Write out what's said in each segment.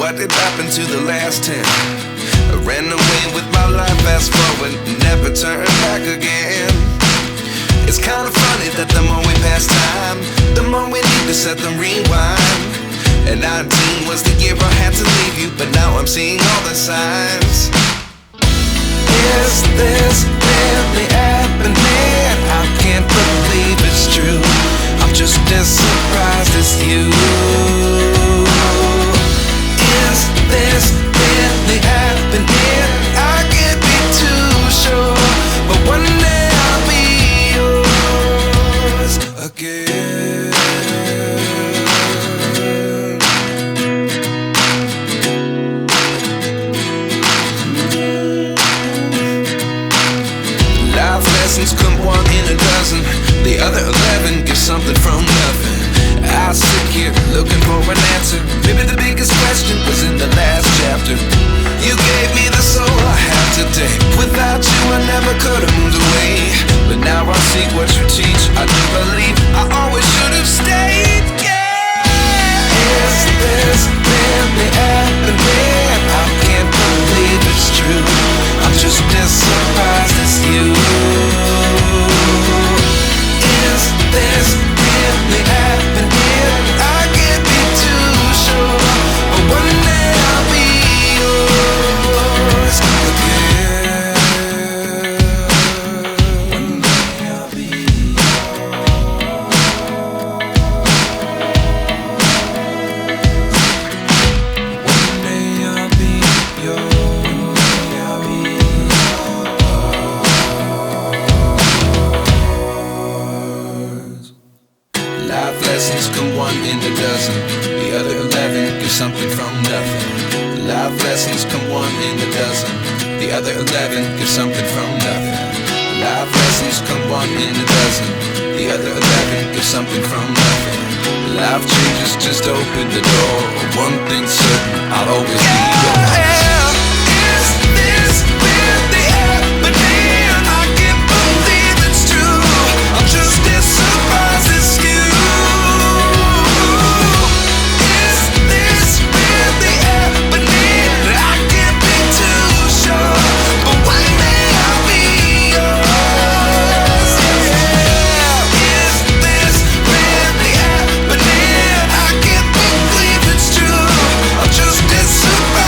what did happen to the last 10? I ran away with my life, fast forward, never turn back again. It's kind of funny that the more we pass time, the more we need to set them rewind. And 19 was the year I had to leave you, but now I'm seeing all the signs. Is this really happening? I can't believe it's true. I'm just as surprised as you. Is this really happening? I can't be too sure, but one day I'll be yours again. Life lessons come one in a dozen. The other 11 get something from nothing. I sit here looking for an answer. Maybe the biggest question was in the last chapter. You gave me the soul I have today. Without you I never could have moved away. But now I see what you teach. I do believe I always should have stayed. Yeah. Is this really happening? I can't believe it's true. I'm just as surprised as you. Is this really happening? I can't be too sure, but one day I'll be yours again. One day I'll be yours. One day I'll be yours. One day I'll be yours. Life lessons come one in a dozen. The other 11 give something from nothing. Life lessons come one in a dozen. The other 11 give something from nothing. Life lessons come one in a dozen. The other 11 give something from nothing. Life changes just open the door. One thing's certain, I'll always be yours. Is this really happening? I can't believe it's true. I'm just as surprised as you. Surprise.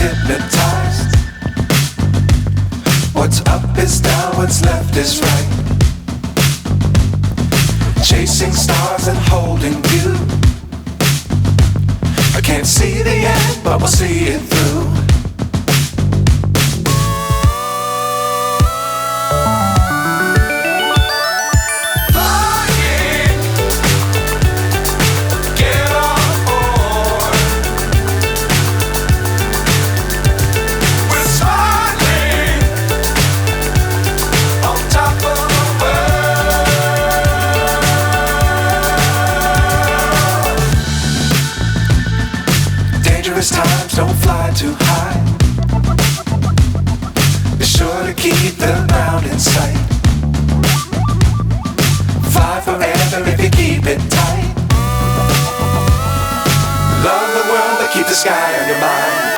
hypnotized. What's up is down, what's left is right. Chasing stars and holding you. I can't see the end, but we'll see it through. Times don't fly too high. Be sure to keep the ground in sight. Fly forever if you keep it tight. Love the world but keep the sky on your mind.